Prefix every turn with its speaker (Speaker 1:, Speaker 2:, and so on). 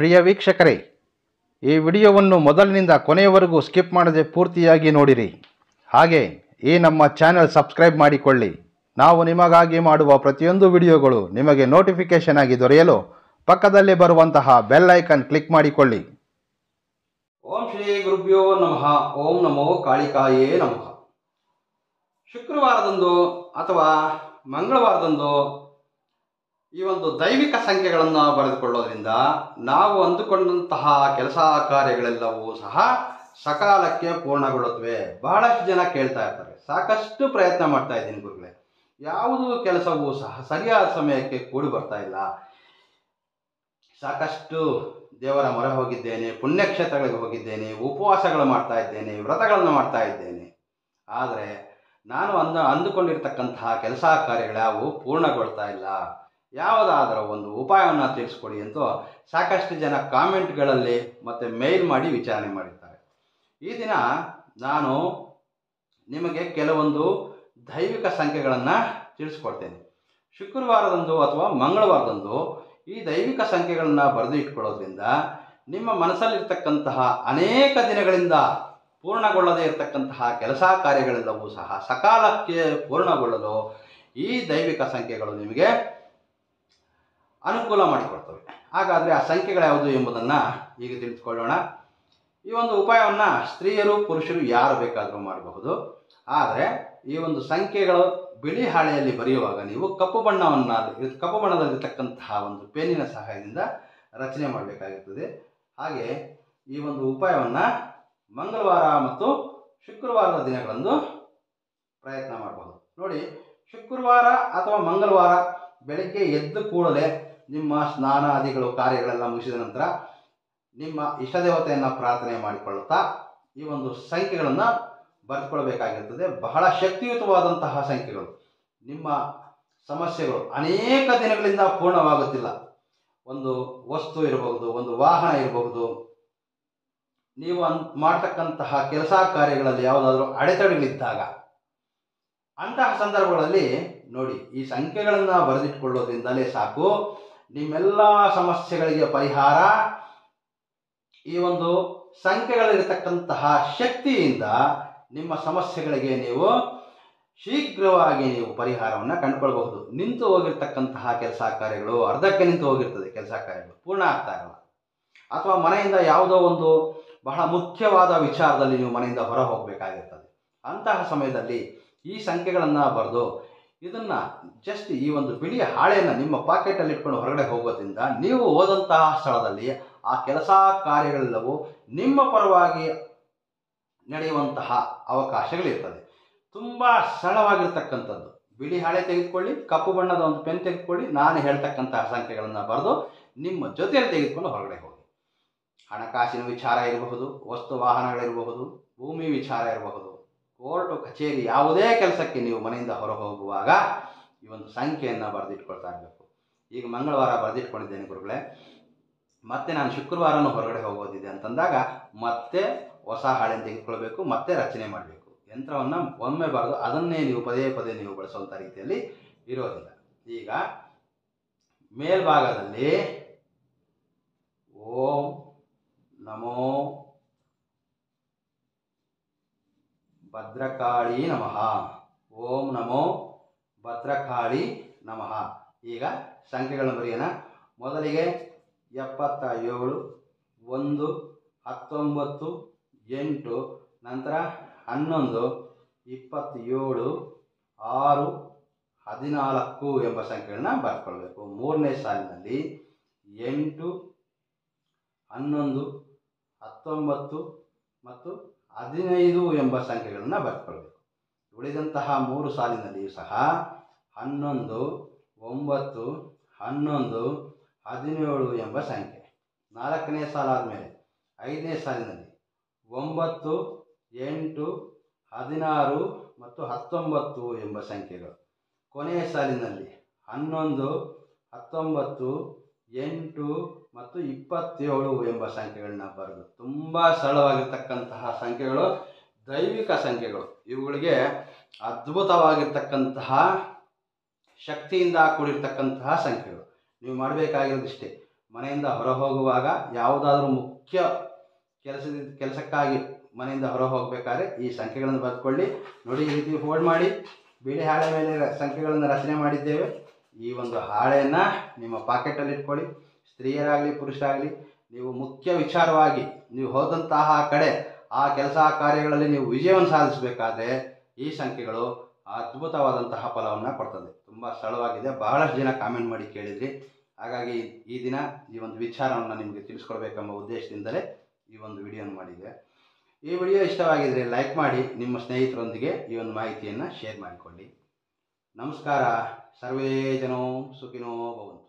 Speaker 1: ಪ್ರಿಯ ವೀಕ್ಷಕರೇ, ಈ ವಿಡಿಯೋವನ್ನು ಮೊದಲಿನಿಂದ ಕೊನೆಯವರೆಗೂ ಸ್ಕಿಪ್ ಮಾಡದೆ ಪೂರ್ತಿಯಾಗಿ ನೋಡಿರಿ. ಹಾಗೆ ಈ ನಮ್ಮ ಚಾನೆಲ್ ಸಬ್ಸ್ಕ್ರೈಬ್ ಮಾಡಿಕೊಳ್ಳಿ. ನಾವು ನಿಮಗಾಗಿ ಮಾಡುವ ಪ್ರತಿಯೊಂದು ವಿಡಿಯೋಗಳು ನಿಮಗೆ ನೋಟಿಫಿಕೇಶನ್ ಆಗಿ ದೊರೆಯಲು ಪಕ್ಕದಲ್ಲಿ ಬರುವಂತಹ ಬೆಲ್ ಐಕನ್ ಕ್ಲಿಕ್ ಮಾಡಿಕೊಳ್ಳಿ.
Speaker 2: ಓಂ ಶ್ರೀ ಗುರುಭ್ಯೋ ನಮಃ. ಓಂ ನಮೋ ಕಾಳಿಕಾಯೇ ನಮಃ. ಶುಕ್ರವಾರದಂದು ಅಥವಾ ಮಂಗಳವಾರದಂದು ಈ ಒಂದು ದೈವಿಕ ಸಂಖ್ಯೆಗಳನ್ನು ಬರೆದುಕೊಳ್ಳೋದ್ರಿಂದ ನಾವು ಅಂದುಕೊಂಡಂತಹ ಕೆಲಸ ಕಾರ್ಯಗಳೆಲ್ಲವೂ ಸಹ ಸಕಾಲಕ್ಕೆ ಪೂರ್ಣಗೊಳ್ಳುತ್ತವೆ. ಬಹಳಷ್ಟು ಜನ ಕೇಳ್ತಾ ಇರ್ತಾರೆ, ಸಾಕಷ್ಟು ಪ್ರಯತ್ನ ಮಾಡ್ತಾ ಇದ್ದೀನಿ ಗುರುಗಳೇ, ಯಾವುದೂ ಕೆಲಸವೂ ಸಹ ಸರಿಯಾದ ಸಮಯಕ್ಕೆ ಕೂಡಿ ಬರ್ತಾ ಇಲ್ಲ. ಸಾಕಷ್ಟು ದೇವರ ಮೊರೆ ಹೋಗಿದ್ದೇನೆ, ಪುಣ್ಯಕ್ಷೇತ್ರಗಳಿಗೆ ಹೋಗಿದ್ದೇನೆ, ಉಪವಾಸಗಳು ಮಾಡ್ತಾ ಇದ್ದೇನೆ, ವ್ರತಗಳನ್ನು ಮಾಡ್ತಾ ಇದ್ದೇನೆ. ಆದರೆ ನಾನು ಅಂದುಕೊಂಡಿರ್ತಕ್ಕಂತಹ ಕೆಲಸ ಕಾರ್ಯಗಳ್ಯಾವು ಪೂರ್ಣಗೊಳ್ತಾ ಇಲ್ಲ. ಯಾವುದಾದರೂ ಒಂದು ಉಪಾಯವನ್ನು ತಿಳಿಸ್ಕೊಡಿ ಎಂದು ಸಾಕಷ್ಟು ಜನ ಕಾಮೆಂಟ್ಗಳಲ್ಲಿ ಮತ್ತು ಮೇಲ್ ಮಾಡಿ ವಿಚಾರಣೆ ಮಾಡಿದ್ದಾರೆ. ಈ ದಿನ ನಾನು ನಿಮಗೆ ಕೆಲವೊಂದು ದೈವಿಕ ಸಂಖ್ಯೆಗಳನ್ನು ತಿಳಿಸ್ಕೊಡ್ತೇನೆ. ಶುಕ್ರವಾರದಂದು ಅಥವಾ ಮಂಗಳವಾರದಂದು ಈ ದೈವಿಕ ಸಂಖ್ಯೆಗಳನ್ನು ಬರೆದು ಇಟ್ಕೊಳ್ಳೋದ್ರಿಂದ ನಿಮ್ಮ ಮನಸ್ಸಲ್ಲಿರ್ತಕ್ಕಂತಹ ಅನೇಕ ದಿನಗಳಿಂದ ಪೂರ್ಣಗೊಳ್ಳದೇ ಇರತಕ್ಕಂತಹ ಕೆಲಸ ಕಾರ್ಯಗಳೆಲ್ಲವೂ ಸಹ ಸಕಾಲಕ್ಕೆ ಪೂರ್ಣಗೊಳ್ಳಲು ಈ ದೈವಿಕ ಸಂಖ್ಯೆಗಳು ನಿಮಗೆ ಅನುಕೂಲ ಮಾಡಿಕೊಡ್ತವೆ. ಹಾಗಾದರೆ ಆ ಸಂಖ್ಯೆಗಳು ಯಾವುದು ಎಂಬುದನ್ನು ಈಗ ತಿಳಿದುಕೊಳ್ಳೋಣ. ಈ ಒಂದು ಉಪಾಯವನ್ನು ಸ್ತ್ರೀಯರು ಪುರುಷರು ಯಾರು ಬೇಕಾದರೂ ಮಾಡಬಹುದು. ಆದರೆ ಈ ಒಂದು ಸಂಖ್ಯೆಗಳು ಬಿಳಿ ಹಾಳೆಯಲ್ಲಿ ಬರೆಯುವಾಗ ನೀವು ಕಪ್ಪು ಬಣ್ಣದಲ್ಲಿರ್ತಕ್ಕಂತಹ ಒಂದು ಪೆನ್ನಿನ ಸಹಾಯದಿಂದ ರಚನೆ ಮಾಡಬೇಕಾಗುತ್ತದೆ. ಹಾಗೆ ಈ ಒಂದು ಉಪಾಯವನ್ನು ಮಂಗಳವಾರ ಮತ್ತು ಶುಕ್ರವಾರದ ದಿನಗಳಂದು ಪ್ರಯತ್ನ ಮಾಡಬಹುದು. ನೋಡಿ, ಶುಕ್ರವಾರ ಅಥವಾ ಮಂಗಳವಾರ ಬೆಳಗ್ಗೆ ಎದ್ದು ಕೂಡಲೇ ನಿಮ್ಮ ಸ್ನಾನಾದಿಗಳು ಕಾರ್ಯಗಳೆಲ್ಲ ಮುಗಿಸಿದ ನಂತರ ನಿಮ್ಮ ಇಷ್ಟದೇವತೆಯನ್ನು ಪ್ರಾರ್ಥನೆ ಮಾಡಿಕೊಳ್ಳುತ್ತಾ ಈ ಒಂದು ಸಂಖ್ಯೆಗಳನ್ನು ಬರೆದುಕೊಳ್ಬೇಕಾಗಿರ್ತದೆ. ಬಹಳ ಶಕ್ತಿಯುತವಾದಂತಹ ಸಂಖ್ಯೆಗಳು. ನಿಮ್ಮ ಸಮಸ್ಯೆಗಳು ಅನೇಕ ದಿನಗಳಿಂದ ಪೂರ್ಣವಾಗುತ್ತಿಲ್ಲ. ಒಂದು ವಸ್ತು ಇರಬಹುದು, ಒಂದು ವಾಹನ ಇರಬಹುದು, ನೀವು ಮಾಡ್ತಕ್ಕಂತಹ ಕೆಲಸ ಕಾರ್ಯಗಳಲ್ಲಿ ಯಾವುದಾದ್ರೂ ಅಡೆತಡೆಗಳಿದ್ದಾಗ ಅಂತಹ ಸಂದರ್ಭಗಳಲ್ಲಿ ನೋಡಿ, ಈ ಸಂಖ್ಯೆಗಳನ್ನು ಬರೆದಿಟ್ಟುಕೊಳ್ಳೋದ್ರಿಂದಲೇ ಸಾಕು, ನಿಮ್ಮೆಲ್ಲ ಸಮಸ್ಯೆಗಳಿಗೆ ಪರಿಹಾರ. ಈ ಒಂದು ಸಂಖ್ಯೆಗಳಿರತಕ್ಕಂತಹ ಶಕ್ತಿಯಿಂದ ನಿಮ್ಮ ಸಮಸ್ಯೆಗಳಿಗೆ ನೀವು ಶೀಘ್ರವಾಗಿ ಪರಿಹಾರವನ್ನು ಕಂಡುಕೊಳ್ಬಹುದು. ನಿಂತು ಹೋಗಿರ್ತಕ್ಕಂತಹ ಕೆಲಸ ಕಾರ್ಯಗಳು ಅರ್ಧಕ್ಕೆ ನಿಂತು ಹೋಗಿರ್ತದೆ, ಕೆಲಸ ಕಾರ್ಯಗಳು ಪೂರ್ಣ ಆಗ್ತಾ ಇರಲ್ಲ. ಅಥವಾ ಮನೆಯಿಂದ ಯಾವುದೋ ಒಂದು ಬಹಳ ಮುಖ್ಯವಾದ ವಿಚಾರದಲ್ಲಿ ನೀವು ಮನೆಯಿಂದ ಹೊರ ಹೋಗಬೇಕಾಗಿರ್ತದೆ. ಅಂತಹ ಸಮಯದಲ್ಲಿ ಈ ಸಂಖ್ಯೆಗಳನ್ನು ಬರೆದು ಇದನ್ನು ಜಸ್ಟ್ ಈ ಒಂದು ಬಿಳಿ ಹಾಳೆಯನ್ನು ನಿಮ್ಮ ಪಾಕೆಟಲ್ಲಿ ಇಟ್ಕೊಂಡು ಹೊರಗಡೆ ಹೋಗೋದ್ರಿಂದ ನೀವು ಹೋದಂತಹ ಸ್ಥಳದಲ್ಲಿ ಆ ಕೆಲಸ ಕಾರ್ಯಗಳೆಲ್ಲವೂ ನಿಮ್ಮ ಪರವಾಗಿ ನಡೆಯುವಂತಹ ಅವಕಾಶಗಳಿರ್ತದೆ. ತುಂಬ ಸರಳವಾಗಿರ್ತಕ್ಕಂಥದ್ದು. ಬಿಳಿ ಹಾಳೆ ತೆಗೆದುಕೊಳ್ಳಿ, ಕಪ್ಪು ಬಣ್ಣದ ಒಂದು ಪೆನ್ ತೆಗೆದುಕೊಳ್ಳಿ, ನಾನು ಹೇಳ್ತಕ್ಕಂತಹ ಸಂಖ್ಯೆಗಳನ್ನು ಬರೆದು ನಿಮ್ಮ ಜೊತೆಯಲ್ಲಿ ತೆಗೆದುಕೊಂಡು ಹೊರಗಡೆ ಹೋಗಿ. ಹಣಕಾಸಿನ ವಿಚಾರ ಇರಬಹುದು, ವಸ್ತು ವಾಹನಗಳಿರಬಹುದು, ಭೂಮಿ ವಿಚಾರ ಇರಬಹುದು, ಕೋರ್ಟು ಕಚೇರಿ, ಯಾವುದೇ ಕೆಲಸಕ್ಕೆ ನೀವು ಮನೆಯಿಂದ ಹೊರ ಹೋಗುವಾಗ ಈ ಒಂದು ಸಂಖ್ಯೆಯನ್ನು ಬರೆದಿಟ್ಕೊಳ್ತಾ ಇರಬೇಕು. ಈಗ ಮಂಗಳವಾರ ಬರೆದಿಟ್ಕೊಂಡಿದ್ದೇನೆ ಗುರುಗಳೇ, ಮತ್ತೆ ನಾನು ಶುಕ್ರವಾರನೂ ಹೊರಗಡೆ ಹೋಗೋದಿದೆ ಅಂತಂದಾಗ ಮತ್ತೆ ಹೊಸ ಹಾಳೆಯನ್ನು ತೆಗೆದುಕೊಳ್ಬೇಕು, ಮತ್ತೆ ರಚನೆ ಮಾಡಬೇಕು. ಯಂತ್ರವನ್ನು ಒಮ್ಮೆ ಬರೆದು ಅದನ್ನೇ ನೀವು ಪದೇ ಪದೇ ನೀವು ಬಳಸುವಂಥ ರೀತಿಯಲ್ಲಿ ಇರೋದಿಲ್ಲ. ಈಗ ಮೇಲ್ಭಾಗದಲ್ಲಿ ಓಂ ನಮೋ ಭದ್ರಕಾಳಿ ನಮಃ, ಓಂ ನಮೋ ಭದ್ರಕಾಳಿ ನಮಃ. ಈಗ ಸಂಖ್ಯೆಗಳನ್ನು ಬರೆಯೋಣ. ಮೊದಲಿಗೆ 77, 1, 19, 8, ನಂತರ 11, 27, 6, 14 ಎಂಬ ಸಂಖ್ಯೆಗಳನ್ನ ಬರ್ಕೊಳ್ಬೇಕು. ಮೂರನೇ ಸಾಲಿನಲ್ಲಿ 8, 11, 19 ಮತ್ತು 15 ಎಂಬ ಸಂಖ್ಯೆಗಳನ್ನು ಬರ್ಕೊಳ್ಬೇಕು. ಉಳಿದಂತಹ ಮೂರು ಸಾಲಿನಲ್ಲಿಯೂ ಸಹ 11, 9, 11, 17 ಎಂಬ ಸಂಖ್ಯೆ. ನಾಲ್ಕನೇ ಸಾಲಾದ ಮೇಲೆ 5ನೇ ಸಾಲಿನಲ್ಲಿ 9, 8, 16 ಮತ್ತು 19 ಎಂಬ ಸಂಖ್ಯೆಗಳು. ಕೊನೆಯ ಸಾಲಿನಲ್ಲಿ 11, 19, 8 ಮತ್ತು 27 ಎಂಬ ಸಂಖ್ಯೆಗಳನ್ನ ಬರೆದು, ತುಂಬ ಸರಳವಾಗಿರ್ತಕ್ಕಂತಹ ಸಂಖ್ಯೆಗಳು, ದೈವಿಕ ಸಂಖ್ಯೆಗಳು. ಇವುಗಳಿಗೆ ಅದ್ಭುತವಾಗಿರ್ತಕ್ಕಂತಹ ಶಕ್ತಿಯಿಂದ ಕೂಡಿರ್ತಕ್ಕಂತಹ ಸಂಖ್ಯೆಗಳು. ನೀವು ಮಾಡಬೇಕಾಗಿರೋದಿಷ್ಟೇ, ಮನೆಯಿಂದ ಹೊರ ಹೋಗುವಾಗ ಯಾವುದಾದ್ರೂ ಮುಖ್ಯ ಕೆಲಸಕ್ಕಾಗಿ ಮನೆಯಿಂದ ಹೊರ ಹೋಗಬೇಕಾದ್ರೆ ಈ ಸಂಖ್ಯೆಗಳನ್ನು ಬರೆದುಕೊಳ್ಳಿ. ನೋಡಿ, ಈ ರೀತಿ ಫೋಲ್ಡ್ ಮಾಡಿ ಬಿಳಿ ಹಾಳೆ ಮೇಲೆ ಸಂಖ್ಯೆಗಳನ್ನು ರಚನೆ ಮಾಡಿದ್ದೇವೆ. ಈ ಒಂದು ಹಾಳೆಯನ್ನು ನಿಮ್ಮ ಪಾಕೆಟಲ್ಲಿ ಇಟ್ಕೊಳ್ಳಿ. ಸ್ತ್ರೀಯರಾಗಲಿ ಪುರುಷರಾಗಲಿ, ನೀವು ಮುಖ್ಯ ವಿಚಾರವಾಗಿ ನೀವು ಹೋದಂತಹ ಕಡೆ ಆ ಕೆಲಸ ಕಾರ್ಯಗಳಲ್ಲಿ ನೀವು ವಿಜಯವನ್ನು ಸಾಧಿಸಬೇಕಾದ್ರೆ ಈ ಸಂಖ್ಯೆಗಳು ಅದ್ಭುತವಾದಂತಹ ಫಲವನ್ನು ಕೊಡ್ತದೆ. ತುಂಬ ಸರಳವಾಗಿದೆ. ಬಹಳಷ್ಟು ಜನ ಕಾಮೆಂಟ್ ಮಾಡಿ ಕೇಳಿದ್ರಿ. ಹಾಗಾಗಿ ಈ ದಿನ ಈ ಒಂದು ವಿಚಾರವನ್ನು ನಿಮಗೆ ತಿಳಿಸ್ಕೊಡ್ಬೇಕೆಂಬ ಉದ್ದೇಶದಿಂದಲೇ ಈ ಒಂದು ವಿಡಿಯೋನ ಮಾಡಿದೆ. ಈ ವಿಡಿಯೋ ಇಷ್ಟವಾಗಿದ್ದರೆ ಲೈಕ್ ಮಾಡಿ, ನಿಮ್ಮ ಸ್ನೇಹಿತರೊಂದಿಗೆ ಈ ಒಂದು ಮಾಹಿತಿಯನ್ನು ಶೇರ್ ಮಾಡಿಕೊಳ್ಳಿ. ನಮಸ್ಕಾರ. ಸರ್ವೇ ಜನೋ ಸುಖಿನೋ ಭವಂತು.